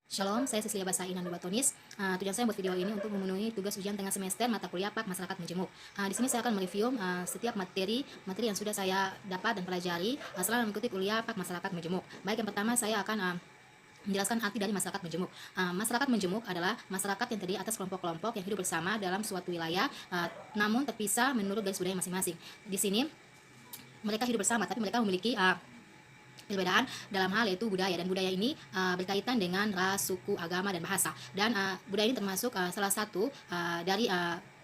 Shalom, saya Cecilia Basain Batonis. Tujuan saya buat video ini untuk memenuhi tugas ujian tengah semester mata kuliah Pak Masyarakat Majemuk. Di sini saya akan mereview setiap materi yang sudah saya dapat dan pelajari selama mengikuti kuliah Pak Masyarakat Majemuk. Baik, yang pertama saya akan menjelaskan arti dari masyarakat Majemuk. Masyarakat Majemuk adalah masyarakat yang terdiri atas kelompok-kelompok yang hidup bersama dalam suatu wilayah, namun terpisah menurut garis budaya masing-masing. Di sini mereka hidup bersama, tapi mereka memiliki perbedaan dalam hal yaitu budaya, dan budaya ini berkaitan dengan ras, suku, agama, dan bahasa. Dan budaya ini termasuk salah satu dari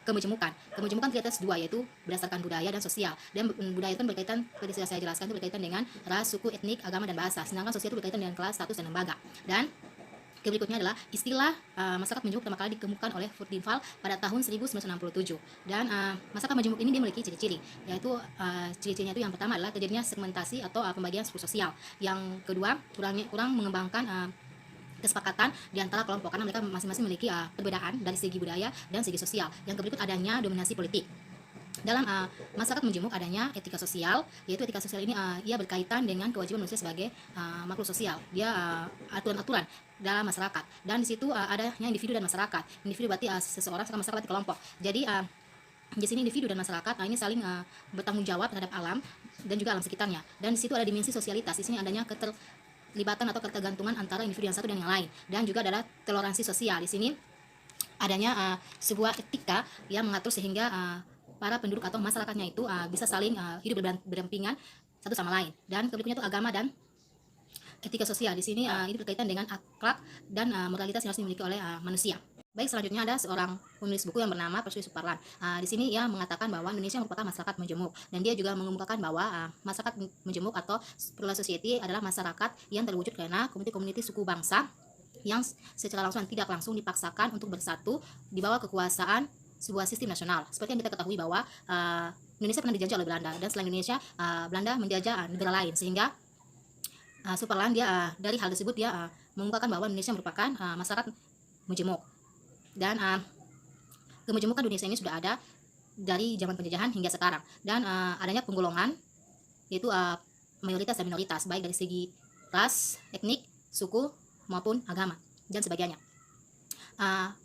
kemejemukan. Kemejemukan terdiri atas dua, yaitu berdasarkan budaya dan sosial. Dan budaya itu berkaitan, seperti sudah saya jelaskan, itu berkaitan dengan ras, suku, etnik, agama, dan bahasa. Sedangkan sosial itu berkaitan dengan kelas, status, dan lembaga. Dan berikutnya adalah istilah masyarakat Majemuk pertama kali ditemukan oleh Furtwinfal pada tahun 1967. Dan masyarakat Majemuk ini dia memiliki ciri-ciri, yaitu ciri-cirinya itu yang pertama adalah terjadinya segmentasi atau pembagian suku sosial. Yang kedua, kurang mengembangkan kesepakatan di antara kelompok karena mereka masing-masing memiliki perbedaan dari segi budaya dan segi sosial. Yang berikut adanya dominasi politik. Dalam masyarakat Majemuk adanya etika sosial, yaitu etika sosial ini ia berkaitan dengan kewajiban manusia sebagai makhluk sosial. Dia aturan-aturan dalam masyarakat, dan di situ adanya individu dan masyarakat. Individu berarti seseorang, sedangkan masyarakat berarti kelompok. Jadi di sini individu dan masyarakat ini saling bertanggung jawab terhadap alam dan juga alam sekitarnya. Dan di situ ada dimensi sosialitas. Di sini adanya keterlibatan atau ketergantungan antara individu yang satu dan yang lain, dan juga adalah toleransi sosial. Di sini adanya sebuah etika yang mengatur sehingga para penduduk atau masyarakatnya itu bisa saling hidup berdampingan satu sama lain. Dan berikutnya itu agama dan etika sosial. Di sini ini berkaitan dengan akhlak dan moralitas yang harus dimiliki oleh manusia. Baik, selanjutnya ada seorang penulis buku yang bernama Persiwi Suparlan. Di sini ia mengatakan bahwa Indonesia merupakan masyarakat Majemuk, dan dia juga mengemukakan bahwa masyarakat Majemuk atau plural society adalah masyarakat yang terwujud karena komuniti suku bangsa yang secara langsung dan tidak langsung dipaksakan untuk bersatu di bawah kekuasaan sebuah sistem nasional. Seperti yang kita ketahui bahwa Indonesia pernah dijajah oleh Belanda, dan selain Indonesia Belanda menjajah negara lain, sehingga Suparlan dia dari hal tersebut dia mengungkapkan bahwa Indonesia merupakan masyarakat Majemuk, dan kemejemukan Indonesia ini sudah ada dari zaman penjajahan hingga sekarang, dan adanya penggolongan yaitu mayoritas dan minoritas, baik dari segi ras, etnik, suku maupun agama dan sebagainya.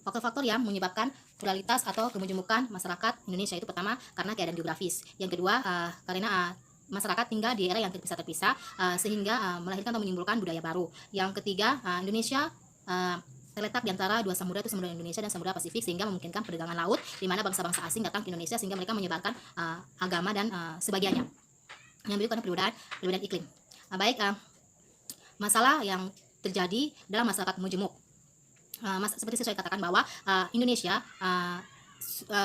Faktor-faktor yang menyebabkan pluralitas atau kemejemukan masyarakat Indonesia itu pertama karena keadaan geografis, yang kedua karena masyarakat tinggal di daerah yang terpisah-terpisah sehingga melahirkan atau menimbulkan budaya baru. Yang ketiga, Indonesia terletak di antara dua samudra, itu Samudra Indonesia dan Samudra Pasifik, sehingga memungkinkan perdagangan laut di mana bangsa-bangsa asing datang ke Indonesia sehingga mereka menyebarkan agama dan sebagainya. Yang berikutnya perbedaan iklim. Baik, masalah yang terjadi dalam masyarakat Majemuk. Seperti saya katakan bahwa Indonesia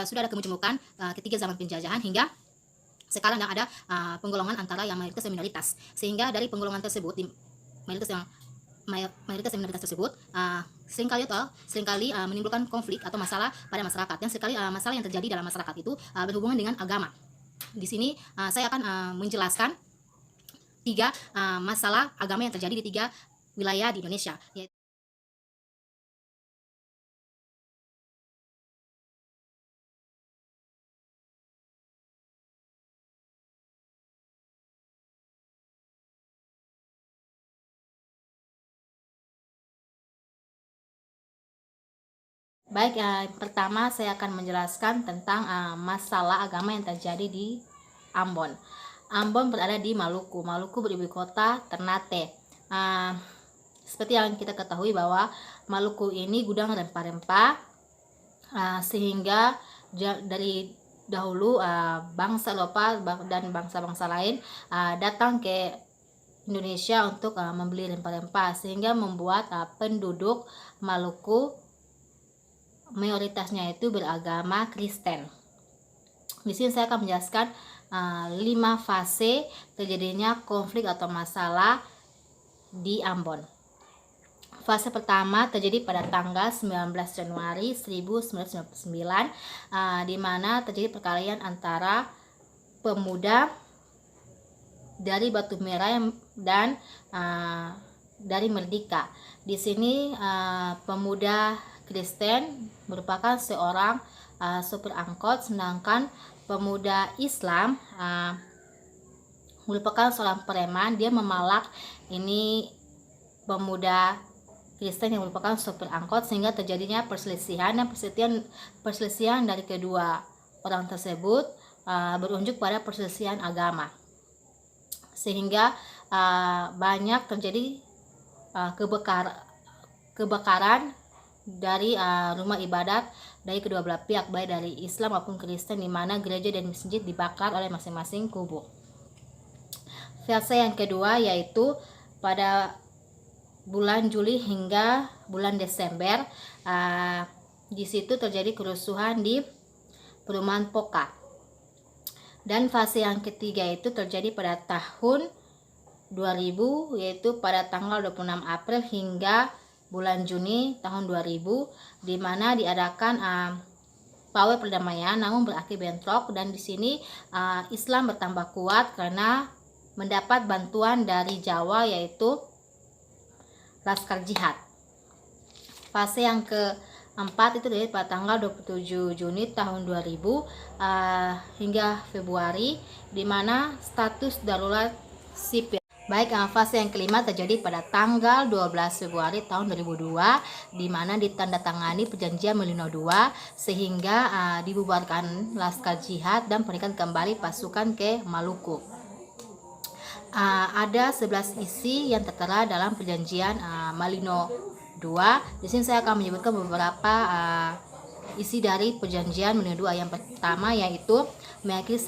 sudah ada kemejemukan ketika zaman penjajahan hingga sekarang ada penggolongan antara yang mayoritas dan minoritas, sehingga dari penggolongan tersebut mayoritas dan minoritas tersebut seringkali menimbulkan konflik atau masalah pada masyarakat, dan sekali masalah yang terjadi dalam masyarakat itu berhubungan dengan agama. Di sini saya akan menjelaskan tiga masalah agama yang terjadi di tiga wilayah di Indonesia, yaitu baik. Pertama saya akan menjelaskan tentang masalah agama yang terjadi di Ambon. Ambon berada di Maluku. Maluku beribu kota Ternate. Seperti yang kita ketahui bahwa Maluku ini gudang rempah-rempah, sehingga dari dahulu bangsa lokal dan bangsa-bangsa lain datang ke Indonesia untuk membeli rempah-rempah, sehingga membuat penduduk Maluku mayoritasnya itu beragama Kristen. Di sini saya akan menjelaskan 5 fase terjadinya konflik atau masalah di Ambon. Fase pertama terjadi pada tanggal 19 Januari 1999, di mana terjadi perkelahian antara pemuda dari Batu Merah dan dari Merdeka. Di sini pemuda Kristen merupakan seorang sopir angkot, sedangkan pemuda Islam merupakan seorang preman. Dia memalak ini pemuda Kristen yang merupakan sopir angkot, sehingga terjadinya perselisihan, dan perselisihan dari kedua orang tersebut berunjuk pada perselisihan agama, sehingga banyak terjadi kebakaran dari rumah ibadat dari kedua belah pihak, baik dari Islam maupun Kristen, di mana gereja dan masjid dibakar oleh masing-masing kubu. Fase yang kedua yaitu pada bulan Juli hingga bulan Desember, di situ terjadi kerusuhan di perumahan Poka. Dan fase yang ketiga itu terjadi pada tahun 2000, yaitu pada tanggal 26 April hingga bulan Juni tahun 2000, di mana diadakan pawai perdamaian namun berakhir bentrok. Dan di sini Islam bertambah kuat karena mendapat bantuan dari Jawa, yaitu Laskar Jihad. Fase yang keempat itu dari pada tanggal 27 Juni tahun 2000 hingga Februari, di mana status darurat sipil. Baik, fase yang kelima terjadi pada tanggal 12 Februari tahun 2002, di mana ditandatangani perjanjian Melino II, sehingga dibubarkan Laskar Jihad dan pernikahan kembali pasukan ke Maluku. Ada 11 isi yang tertera dalam perjanjian Melino II. Di sini saya akan menyebutkan beberapa isi dari perjanjian Melino II. Yang pertama yaitu mengakhiri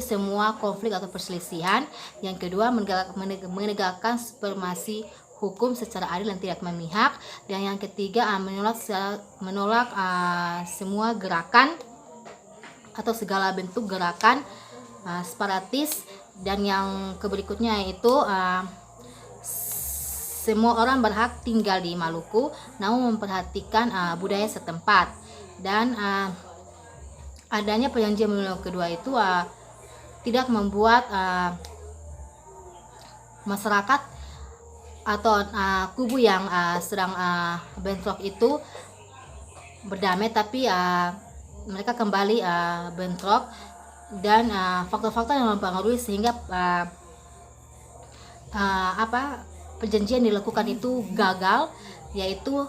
semua konflik atau perselisihan. Yang kedua, menegakkan supremasi hukum secara adil dan tidak memihak. Dan yang ketiga, menolak semua gerakan atau segala bentuk gerakan separatis. Dan yang berikutnya yaitu semua orang berhak tinggal di Maluku namun memperhatikan budaya setempat. Dan adanya perjanjian Melino kedua itu tidak membuat masyarakat atau kubu yang sedang bentrok itu berdamai, tapi mereka kembali bentrok. Dan faktor-faktor yang mempengaruhi sehingga perjanjian dilakukan itu gagal, yaitu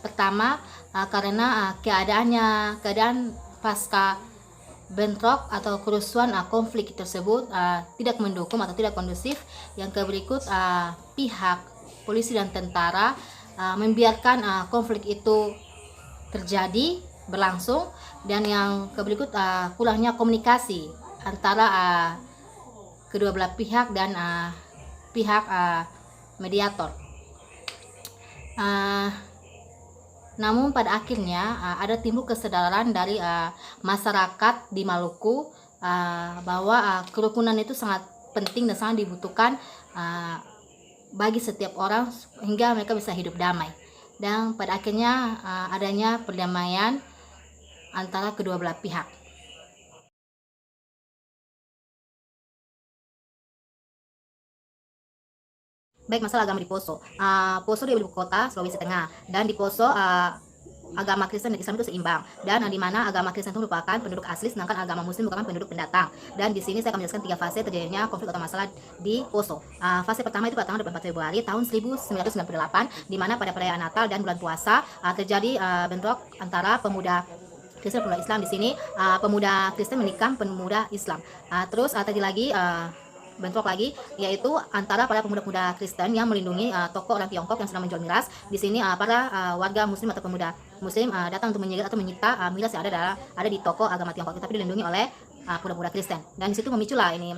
pertama karena keadaan pasca bentrok atau kerusuhan konflik tersebut tidak mendukung atau tidak kondusif. Yang berikut, pihak polisi dan tentara membiarkan konflik itu terjadi berlangsung. Dan yang berikut, kurangnya komunikasi antara kedua belah pihak dan pihak mediator. Namun pada akhirnya ada timbul kesadaran dari masyarakat di Maluku bahwa kerukunan itu sangat penting dan sangat dibutuhkan bagi setiap orang hingga mereka bisa hidup damai. Dan pada akhirnya adanya perdamaian antara kedua belah pihak. Baik, masalah agama di Poso. Poso di ibu kota Sulawesi Tengah, dan di Poso agama Kristen dan Islam itu seimbang, dan di mana agama Kristen itu merupakan penduduk asli, sedangkan agama Muslim merupakan penduduk pendatang. Dan di sini saya akan menjelaskan 3 fase terjadinya konflik atau masalah di Poso. Fase pertama itu pada tanggal 24 Februari tahun 1998, di mana pada perayaan Natal dan bulan puasa terjadi bentrok antara pemuda Kristen dan pemuda Islam. Di sini pemuda Kristen menikam pemuda Islam. Terus tadi lagi bentrok lagi, yaitu antara para pemuda-pemuda Kristen yang melindungi toko orang Tiongkok yang sedang menjual miras. Di sini para warga Muslim atau pemuda Muslim datang untuk menyegel atau menyita miras yang ada di toko agama Tiongkok, tapi dilindungi oleh pemuda-pemuda Kristen. Dan di situ memiculah ini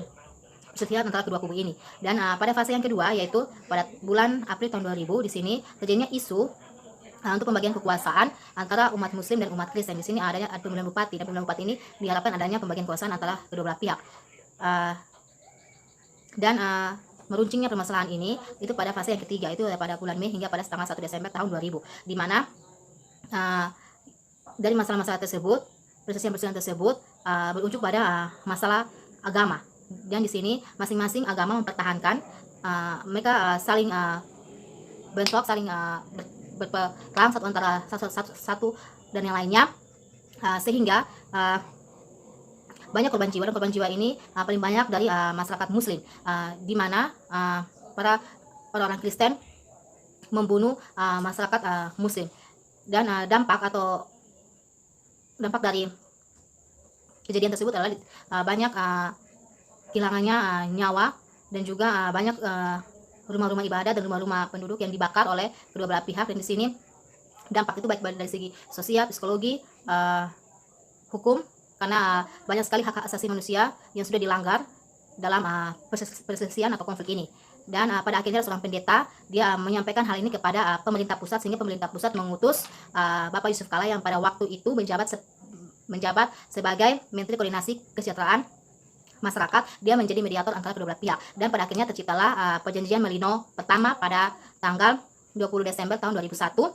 perselisihan antara kedua kubu ini. Dan pada fase yang kedua, yaitu pada bulan April tahun 2000, di sini terjadinya isu untuk pembagian kekuasaan antara umat Muslim dan umat Kristen. Di sini adanya pemilihan bupati, dan pemilihan bupati ini diharapkan adanya pembagian kekuasaan antara kedua belah pihak. Dan meruncingnya permasalahan ini itu pada fase yang ketiga, itu pada bulan Mei hingga pada tanggal 1 Desember tahun 2000, di mana dari masalah-masalah tersebut, perselisihan tersebut berujung pada masalah agama. Dan di sini masing-masing agama mempertahankan, mereka saling bentrok, saling berperang satu antara satu dan yang lainnya, sehingga banyak korban jiwa. Dan korban jiwa ini paling banyak dari masyarakat Muslim, di mana para orang-orang Kristen membunuh masyarakat Muslim. Dan dampak dari kejadian tersebut adalah banyak kehilangannya nyawa, dan juga banyak rumah-rumah ibadah dan rumah-rumah penduduk yang dibakar oleh kedua belah pihak. Dan di sini dampak itu baik dari segi sosial, psikologi, hukum, karena banyak sekali hak asasi manusia yang sudah dilanggar dalam perselisihan atau konflik ini. Dan pada akhirnya seorang pendeta dia menyampaikan hal ini kepada pemerintah pusat, sehingga pemerintah pusat mengutus Bapak Yusuf Kala yang pada waktu itu menjabat sebagai Menteri Koordinasi Kesejahteraan Masyarakat. Dia menjadi mediator antara kedua belah pihak, dan pada akhirnya terciptalah perjanjian Melino pertama pada tanggal 20 Desember tahun 2001.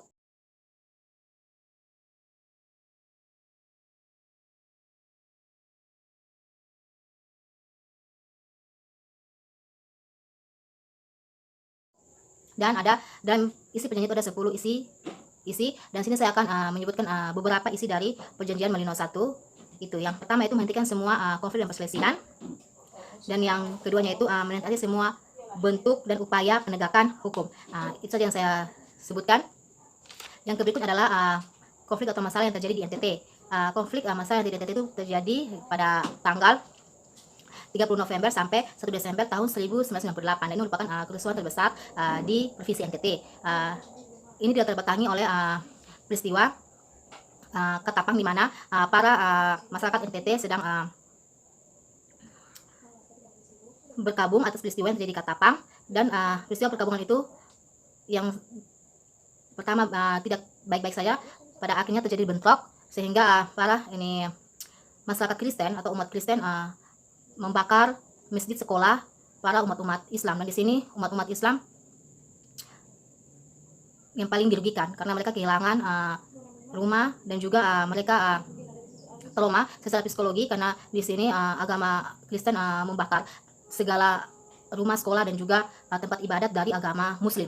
Dan dalam isi perjanjian itu ada 10 isi, dan sini saya akan menyebutkan beberapa isi dari perjanjian Melino 1. Itu yang pertama itu menghentikan semua konflik dan perselisihan, dan yang keduanya itu menentang semua bentuk dan upaya penegakan hukum. Itu saja yang saya sebutkan. Yang berikut adalah konflik atau masalah yang terjadi di NTT. Konflik masalah yang terjadi di NTT itu terjadi pada tanggal 30 November sampai 1 Desember tahun 1998, dan ini merupakan kerusuhan terbesar di provinsi NTT. Ini tidak terbatangi oleh peristiwa Ketapang, di mana para masyarakat NTT sedang berkabung atas peristiwa yang terjadi di Ketapang. Dan peristiwa perkabungan itu yang pertama tidak baik-baik saja, pada akhirnya terjadi bentrok, sehingga para masyarakat Kristen atau umat Kristen membakar masjid, sekolah para umat-umat Islam. Dan di sini umat-umat Islam yang paling dirugikan, karena mereka kehilangan rumah, dan juga mereka trauma secara psikologi, karena di sini agama Kristen membakar segala rumah, sekolah, dan juga tempat ibadat dari agama Muslim.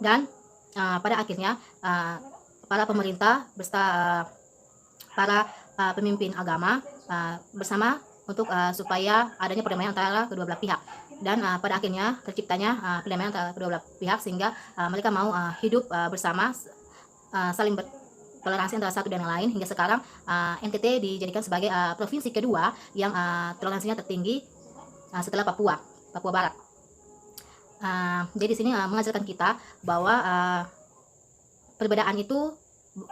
Dan pada akhirnya para pemerintah beserta para pemimpin agama bersama untuk supaya adanya perdamaian antara kedua belah pihak. Dan pada akhirnya terciptanya perdamaian antara kedua belah pihak, sehingga mereka mau hidup bersama, saling bertoleransi antara satu dan yang lain. Hingga sekarang NTT dijadikan sebagai provinsi kedua yang toleransinya tertinggi setelah Papua Barat. Jadi di sini mengajarkan kita bahwa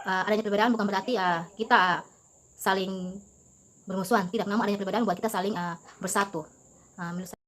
adanya perbedaan bukan berarti kita saling bermusuhan, tidak, namun adanya perbedaan buat kita saling bersatu. Menurut saya